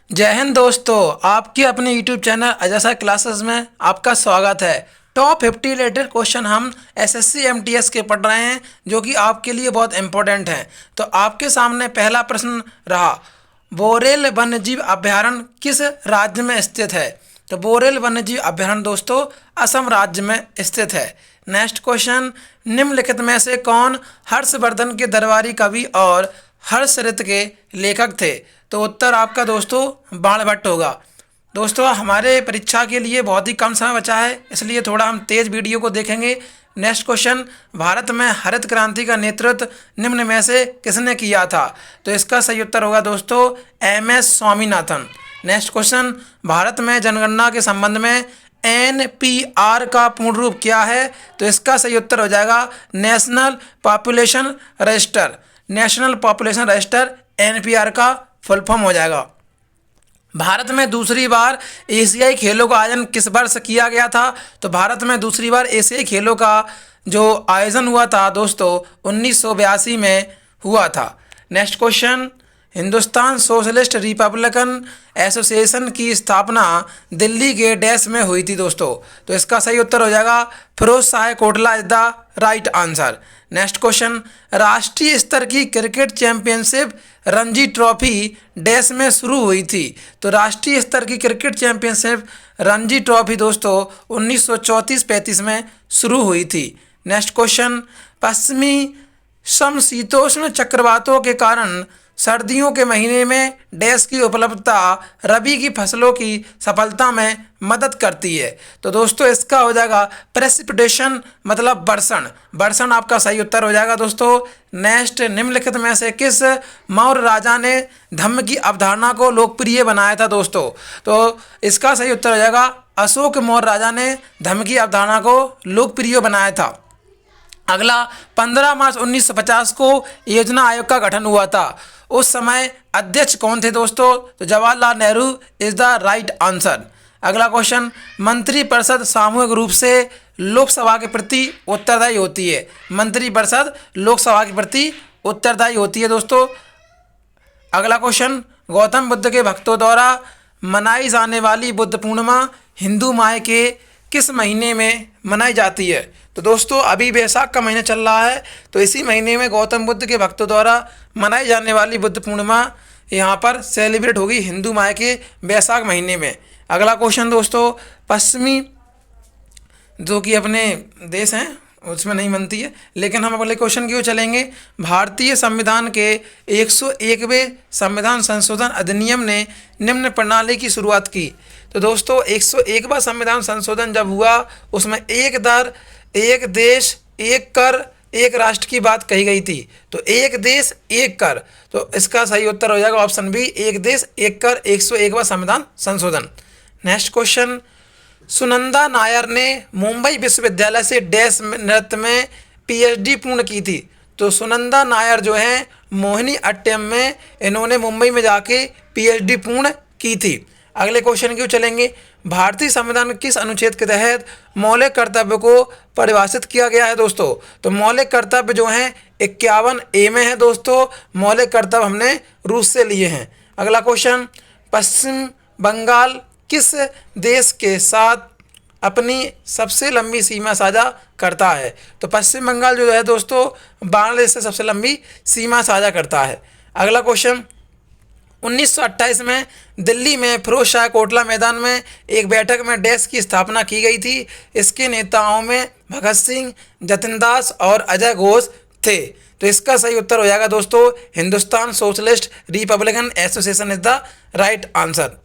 जय हिंद दोस्तों, आपके अपने YouTube चैनल अजय क्लासेस में आपका स्वागत है। टॉप 50 रिलेटेड क्वेश्चन हम एसएससी एमटीएस के पढ़ रहे हैं, जो कि आपके लिए बहुत इंपॉर्टेंट हैं। तो आपके सामने पहला प्रश्न रहा, बोरेल वन्यजीव अभयारण्य किस राज्य में स्थित है? तो बोरेल वन्यजीव अभयारण्य दोस्तों असम राज्य में स्थित है। नेक्स्ट क्वेश्चन, निम्नलिखित में से कौन हर्षवर्धन के दरबारी कवि और हर्षरित के लेखक थे? तो उत्तर आपका दोस्तों बाणभट्ट होगा। दोस्तों हमारे परीक्षा के लिए बहुत ही कम समय बचा है, इसलिए थोड़ा हम तेज वीडियो को देखेंगे। नेक्स्ट क्वेश्चन, भारत में हरित क्रांति का नेतृत्व निम्न में से किसने किया था? तो इसका सही उत्तर होगा दोस्तों MS Swaminathan. Next question, Bharat में जनगणना के संबंध में NPR का पूर्ण रूप क्या है? तो इसका सही उत्तर हो जाएगा national population register. National population register NPR का फुल फॉर्म हो जाएगा। भारत में दूसरी बार एशियाई खेलों का आयोजन किस वर्ष किया गया था? तो भारत में दूसरी बार एशियाई खेलों का जो आयोजन हुआ था दोस्तों 1982 में हुआ था। Next question, Hindustan socialist Republican association की स्थापना दिल्ली के डैश में हुई थी दोस्तों। तो इसका सही उत्तर हो जाएगा Firoz Shah Kotla is the right answer. Next question, राष्ट्रीय स्तर की cricket championship Ranji trophy dash में शुरू हुई थी? तो राष्ट्रीय स्तर की क्रिकेट चैंपियनशिप रणजी ट्रॉफी दोस्तों 1934-35 में शुरू हुई थी। नेक्स्ट क्वेश्चन, पश्चिमी समशीतोष्ण चक्रवातों के कारण सर्दियों के महीने में डैश की उपलब्धता रबी की फसलों की सफलता में मदद करती है? तो दोस्तों इसका हो जाएगा प्रेसिपिटेशन, मतलब बरसन। बरसन आपका सही उत्तर हो जाएगा दोस्तों। नेक्स्ट, निम्नलिखित में से किस मौर्य राजा ने धम्म की अवधारणा को लोकप्रिय बनाया था दोस्तों? तो इसका सही उत्तर हो जाएगा अशोक मौर्य राजा ने धम्म की अवधारणा को लोकप्रिय बनाया था। अगला, 15 मार्च 1950 को योजना आयोग का गठन हुआ था। उस समय अध्यक्ष कौन थे दोस्तों? तो Jawaharlal Nehru is the right answer. अगला क्वेश्चन, मंत्रिपरिषद सामूहिक रूप से लोकसभा के प्रति उत्तरदायी होती है? मंत्रिपरिषद लोकसभा के प्रति उत्तरदायी होती है दोस्तों। अगला क्वेश्चन, गौतम बुद्ध के भक्तों द्वारा मनाई जाने वाली बुद्ध पूर्णिमा हिंदू माह के किस महीने में मनाई जाती है? तो दोस्तों अभी वैशाख का महीना चल रहा है, तो इसी महीने में गौतम बुद्ध के भक्तों द्वारा मनाई जाने वाली बुद्ध पूर्णिमा यहाँ पर सेलिब्रेट होगी हिंदू माह के वैशाख महीने में। अगला क्वेश्चन दोस्तों, पश्चिमी जो कि अपने देश हैं उसमें नहीं बनती है, लेकिन हम अगले क्वेश्चन की ओर चलेंगे। भारतीय संविधान के 101वें संविधान संशोधन अधिनियम ने निम्न प्रणाली की शुरुआत की? तो दोस्तों 101वां संविधान संशोधन जब हुआ उसमें एक दर, एक देश, एक कर, एक राष्ट्र की बात कही गई थी। तो एक देश एक कर, तो इसका सही उत्तर हो जाएगा ऑप्शन बी, एक देश एक कर, 101वां संविधान संशोधन। नेक्स्ट क्वेश्चन, सुनंदा नायर ने मुंबई विश्वविद्यालय से डैश नृत्य में PhD पूर्ण की थी? तो सुनंदा नायर जो है मोहिनी अट्टयम में इन्होंने मुंबई में जाके PhD पूर्ण की थी। अगले क्वेश्चन की ओर चलेंगे। भारतीय संविधान के किस अनुच्छेद के तहत मौलिक कर्तव्य को परिभाषित किया गया है दोस्तों? तो मौलिक कर्तव्य जो हैं 51A में है दोस्तों। मौलिक कर्तव्य हमने रूस से लिए हैं। अगला क्वेश्चन, पश्चिम बंगाल किस देश के साथ अपनी सबसे लंबी सीमा साझा करता है? तो पश्चिम बंगाल जो है दोस्तों बांग्लादेश से सबसे लंबी सीमा साझा करता है। अगला क्वेश्चन, 1928 में दिल्ली में फिरोज शाह कोटला मैदान में एक बैठक में डैश की स्थापना की गई थी। इसके नेताओं में भगत सिंह, जतिन दास और अजय घोष थे। तो इसका सही उत्तर हो जाएगा दोस्तों Hindustan socialist Republican association is the right answer.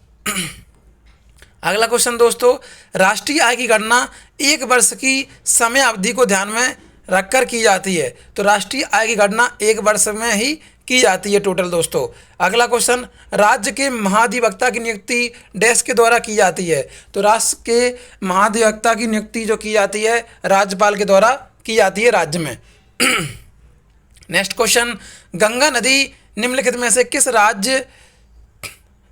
अगला क्वेश्चन दोस्तों, राष्ट्रीय आय की गणना एक वर्ष की समय अवधि को ध्यान में रखकर की जाती है? तो राष्ट्रीय आय की गणना एक वर्ष में ही की जाती है टोटल दोस्तों। अगला क्वेश्चन, राज्य के महाधिवक्ता की नियुक्ति डैश के द्वारा की जाती है? तो राष्ट्र के महाधिवक्ता की नियुक्ति जो की जाती है राज्यपाल के द्वारा की जाती है राज्य में। नेक्स्ट क्वेश्चन, गंगा नदी निम्नलिखित में से किस राज्य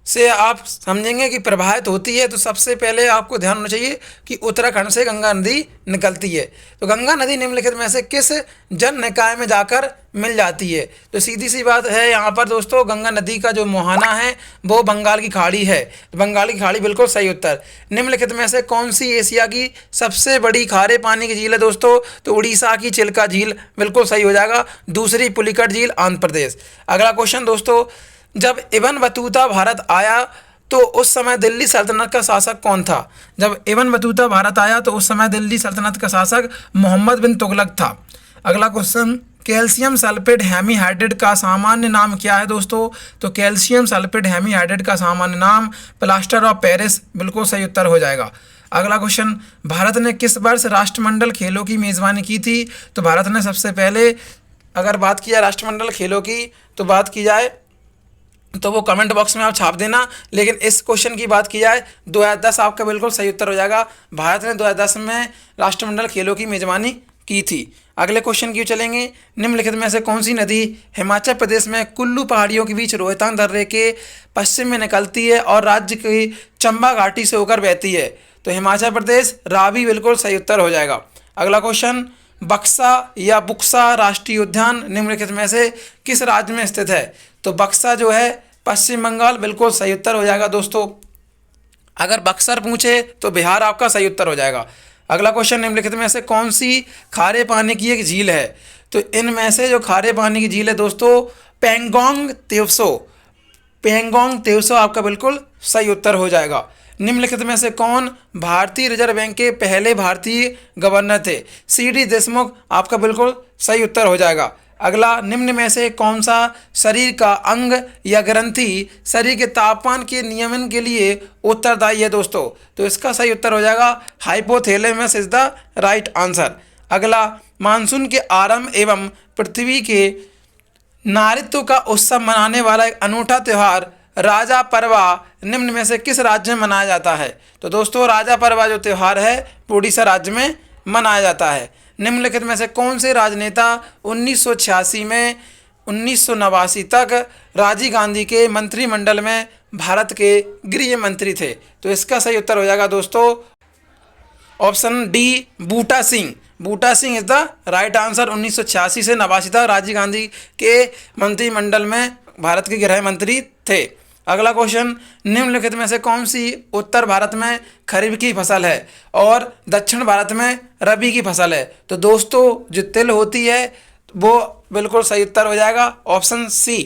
से आप समझेंगे कि प्रभावित होती है, तो सबसे पहले आपको ध्यान होना चाहिए कि उत्तराखंड से गंगा नदी निकलती है। तो गंगा नदी निम्नलिखित में से किस जल निकाय में जाकर मिल जाती है? तो सीधी सी बात है यहाँ पर दोस्तों, गंगा नदी का जो मुहाना है वो बंगाल की खाड़ी है। तो बंगाल की खाड़ी बिल्कुल सही उत्तर। निम्नलिखित में से कौन सी एशिया की सबसे बड़ी खारे पानी की झील है दोस्तों? तो उड़ीसा की चिल्का झील बिल्कुल सही हो जाएगा। दूसरी पुलिकट झील आंध्र प्रदेश। अगला क्वेश्चन दोस्तों, जब इब्न बतूता भारत आया तो उस समय दिल्ली सल्तनत का शासक कौन था? जब इब्न बतूता भारत आया तो उस समय दिल्ली सल्तनत का शासक मोहम्मद बिन तुगलक था। अगला क्वेश्चन, कैल्शियम सल्फेट हेमीहाइड्रेट का सामान्य नाम क्या है दोस्तों? तो कैल्शियम सल्फेट हेमीहाइड्रेट का सामान्य नाम प्लास्टर ऑफ पेरिस बिल्कुल सही उत्तर हो जाएगा। अगला क्वेश्चन, भारत ने किस वर्ष राष्ट्रमंडल खेलों की मेज़बानी की थी? तो भारत ने सबसे पहले, अगर बात की जाए राष्ट्रमंडल खेलों की, तो बात की जाए तो वो कमेंट बॉक्स में आप छाप देना। लेकिन इस क्वेश्चन की बात की जाए 2010 आपका बिल्कुल सही उत्तर हो जाएगा। भारत ने 2010 में राष्ट्रमंडल खेलों की मेजबानी की थी। अगले क्वेश्चन की चलेंगे, निम्नलिखित में से कौन सी नदी हिमाचल प्रदेश में कुल्लू पहाड़ियों के बीच रोहतांग दर्रे के पश्चिम में निकलती है और राज्य की चंबा घाटी से होकर बहती है? तो हिमाचल प्रदेश, रावी बिल्कुल सही उत्तर हो जाएगा। अगला क्वेश्चन, बक्सा या बुक्सा राष्ट्रीय उद्यान निम्नलिखित में से किस राज्य में स्थित है? तो बक्सा जो है पश्चिम बंगाल बिल्कुल सही उत्तर हो जाएगा दोस्तों। अगर बक्सर पूछे तो बिहार आपका सही उत्तर हो जाएगा। अगला क्वेश्चन, निम्नलिखित में से कौन सी खारे पानी की एक झील है? तो इनमें से जो खारे पानी की झील है दोस्तों, पेंगोंग त्योसो। पेंगोंग त्योसो आपका बिल्कुल सही उत्तर हो जाएगा। निम्नलिखित में से कौन भारतीय रिजर्व बैंक के पहले भारतीय गवर्नर थे? सीडी देशमुख आपका बिल्कुल सही उत्तर हो जाएगा। अगला, निम्न में से कौन सा शरीर का अंग या ग्रंथि शरीर के तापमान के नियमन के लिए उत्तरदायी है दोस्तों? तो इसका सही उत्तर हो जाएगा hypothalamus is the right answer. अगला, मानसून के आरंभ एवं पृथ्वी के नारित्व का उत्सव मनाने वाला एक अनूठा त्यौहार राजा परवा निम्न में से किस राज्य में मनाया जाता है? तो दोस्तों, राजा परवा जो त्यौहार है उड़ीसा राज्य में मनाया जाता है। निम्नलिखित में से कौन से राजनेता 1986 में 1989 तक राजीव गांधी के मंत्रिमंडल में भारत के गृह मंत्री थे? तो इसका सही उत्तर हो जाएगा दोस्तों option D, Buta Singh. Buta Singh is the right answer. 1986 से 89 तक राजीव गांधी के मंत्रिमंडल में भारत के गृह मंत्री थे। अगला क्वेश्चन, निम्नलिखित में से कौन सी उत्तर भारत में खरीफ की फसल है और दक्षिण भारत में रबी की फसल है? तो दोस्तों, जो तिल होती है वो बिल्कुल सही उत्तर हो जाएगा ऑप्शन सी।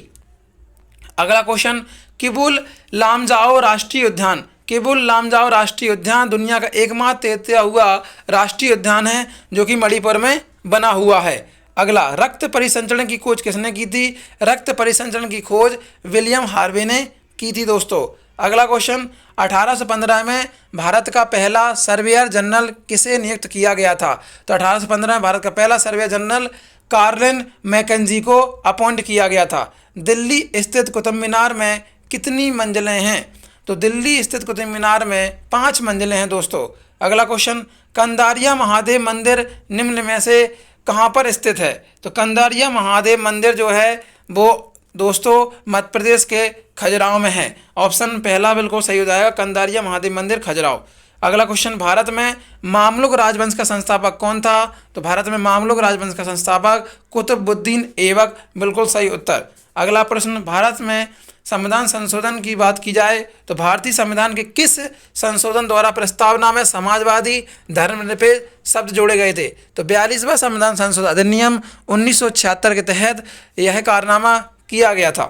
अगला क्वेश्चन, किबुल लामजाओ राष्ट्रीय उद्यान। किबुल लामजाओ राष्ट्रीय उद्यान दुनिया का एकमात्र तैरता हुआ राष्ट्रीय उद्यान है जो कि मणिपुर में बना हुआ है। अगला, रक्त परिसंचरण की खोज किसने की थी? रक्त परिसंचरण की खोज विलियम हार्वे ने की थी दोस्तों। अगला क्वेश्चन, 1815 में भारत का पहला सर्वेयर जनरल किसे नियुक्त किया गया था? तो 1815 में भारत का पहला सर्वेयर जनरल कार्लिन मैकेंजी को अपॉइंट किया गया था। दिल्ली स्थित कुतुब मीनार में कितनी मंजिलें हैं? तो दिल्ली स्थित कुतुब मीनार में 5 मंजिलें हैं दोस्तों। अगला क्वेश्चन, कंदारिया महादेव मंदिर निम्न में से कहाँ पर स्थित है? तो कंदारिया महादेव मंदिर जो है वो दोस्तों मध्य प्रदेश के खजुराहो में है। ऑप्शन पहला बिल्कुल सही हो जाएगा, कंदारिया महादेव मंदिर खजुराहो। अगला क्वेश्चन, भारत में मामलुक राजवंश का संस्थापक कौन था? तो भारत में मामलुक राजवंश का संस्थापक कुतुबुद्दीन ऐबक बिल्कुल सही उत्तर। अगला प्रश्न, भारत में संविधान संशोधन की बात की जाए तो भारतीय संविधान के किस संशोधन द्वारा प्रस्तावना में समाजवादी धर्मनिरपेक्ष शब्द जोड़े गए थे? तो 42वां संविधान संशोधन अधिनियम 1976 के तहत यह कारनामा किया गया था।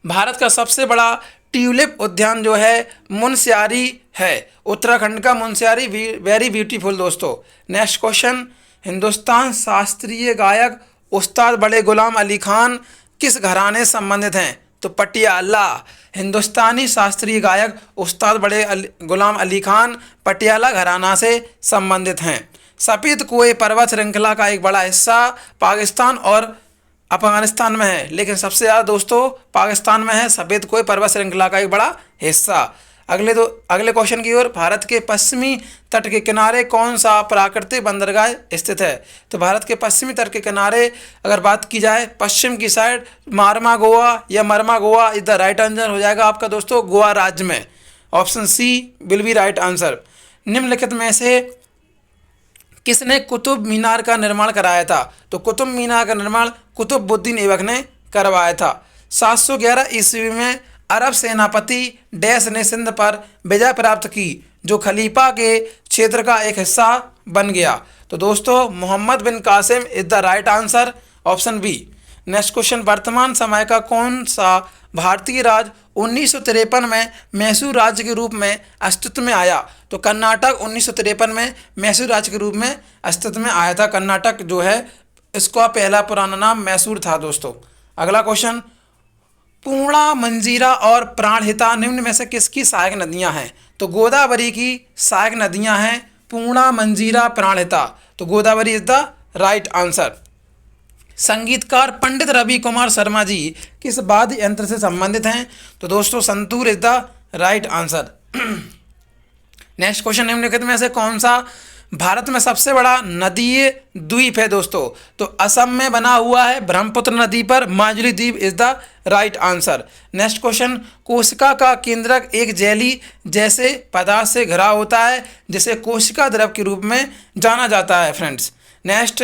भारत का सबसे बड़ा ट्यूलिप उद्यान जो है मुनस्यारी है। उत्तराखंड का मुनस्यारी वेरी ब्यूटीफुल दोस्तों। नेक्स्ट क्वेश्चन, हिंदुस्तान शास्त्रीय गायक उस्ताद बड़े गुलाम अली खान किस घराने से संबंधित हैं? तो पटियाला। हिंदुस्तानी शास्त्रीय गायक उस्ताद बड़े गुलाम अली खान पटियाला घराना से संबंधित हैं। सफ़ेद कुएं पर्वत श्रृंखला का एक बड़ा हिस्सा पाकिस्तान और अफगानिस्तान में है, लेकिन सबसे ज़्यादा दोस्तों पाकिस्तान में है सफ़ेद कुएं पर्वत श्रृंखला का एक बड़ा हिस्सा। अगले क्वेश्चन की ओर, भारत के पश्चिमी तट के किनारे कौन सा प्राकृतिक बंदरगाह स्थित है? तो भारत के पश्चिमी तट के किनारे अगर बात की जाए पश्चिम की साइड, मारमा गोवा या Marmagao is the right answer हो जाएगा आपका दोस्तों, गोवा राज्य में। Option C will be right answer. निम्नलिखित में से किसने कुतुब मीनार का निर्माण कराया था? तो कुतुब मीनार का निर्माण कुतुबुद्दीन ऐबक ने करवाया था। 711 ईस्वी में अरब सेनापति डैश ने सिंध पर विजय प्राप्त की जो खलीफा के क्षेत्र का एक हिस्सा बन गया? तो दोस्तों Mohammad bin Qasim is the right answer, option B. Next question, वर्तमान समय का कौन सा भारतीय राज्य 1953 में मैसूर राज्य के रूप में अस्तित्व में आया? तो कर्नाटक 1953 में मैसूर राज्य के रूप में अस्तित्व में आया था। कर्नाटक जो है इसका पहला पुराना नाम मैसूर था दोस्तों। अगला क्वेश्चन, पूर्णा, मंजीरा और प्राणहिता निम्न में से किसकी सहायक नदियां हैं? तो गोदावरी की सहायक नदियां हैं पूर्णा, मंजीरा, प्राणहिता। तो Godavari is the right answer. संगीतकार पंडित रवि कुमार शर्मा जी किस वाद्य यंत्र से संबंधित हैं? तो दोस्तों santoor is the right answer. Next question, निम्नलिखित में से कौन सा भारत में सबसे बड़ा नदीय द्वीप है दोस्तों? तो असम में बना हुआ है ब्रह्मपुत्र नदी पर माजुली द्वीप is the right answer. Next question, कोशिका का केंद्रक एक जेली जैसे पदार्थ से घिरा होता है जिसे कोशिका द्रव के रूप में जाना जाता है फ्रेंड्स। नेक्स्ट,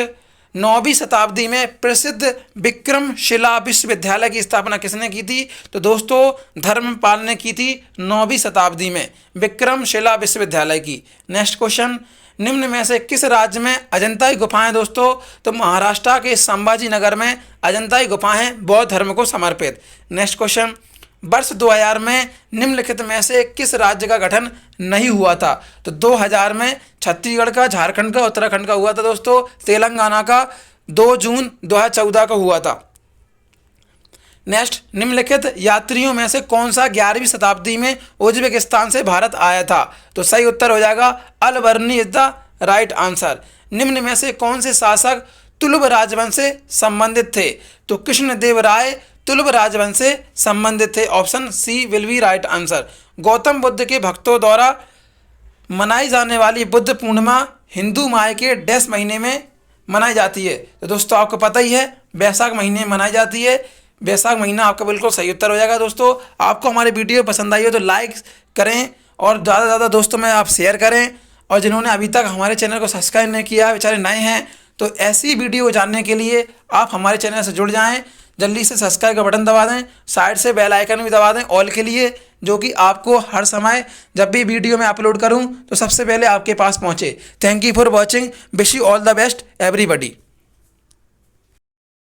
9वीं शताब्दी में प्रसिद्ध विक्रमशिला विश्वविद्यालय की स्थापना किसने की थी? तो दोस्तों धर्मपाल ने की थी 9वीं शताब्दी में विक्रमशिला विश्वविद्यालय की। नेक्स्ट क्वेश्चन, निम्न में से किस राज्य में अजंताई गुफाएं दोस्तों? तो महाराष्ट्र के संभाजी नगर में अजंताई गुफाएं बौद्ध धर्म को समर्पित। नेक्स्ट क्वेश्चन, वर्ष 2000 में निम्नलिखित में से किस राज्य का गठन नहीं हुआ था? तो 2000 में छत्तीसगढ़ का, झारखंड का, उत्तराखंड का हुआ था दोस्तों। तेलंगाना का 2 जून 2014 को हुआ था। नेक्स्ट, निम्नलिखित यात्रियों में से कौन सा 11वीं शताब्दी में उज्बेकिस्तान से भारत आया था? तो सही उत्तर हो जाएगा अलबर्नी इज द राइट आंसर। निम्न में से कौन से शासक तुलुब राजवंश से संबंधित थे? तो कृष्णदेव राय तुलुब राजवंश से संबंधित थे। Option C will be right answer. Gautam Buddha के भक्तों द्वारा मनाई जाने वाली बुद्ध पूर्णिमा हिंदू माह के डैश महीने में मनाई जाती है? तो दोस्तों आपको पता ही है वैशाख महीने में मनाई जाती है। वैशाख महीना आपका बिल्कुल सही उत्तर हो जाएगा दोस्तों। आपको हमारी वीडियो पसंद आई हो तो लाइक करें और ज़्यादा से ज़्यादा दोस्तों में आप शेयर करें। और जिन्होंने अभी तक हमारे चैनल को सब्सक्राइब नहीं किया, बेचारे नए हैं, तो ऐसी वीडियो जानने के लिए आप हमारे चैनल से जुड़ जाएं। जल्दी से सब्सक्राइब का बटन दबा दें, साइड से बेल आइकन भी दबा दें ऑल के लिए, जो कि आपको हर समय जब भी वीडियो मैं अपलोड करूं तो सबसे पहले आपके पास पहुंचे। Thank you for watching, wish you all the best everybody.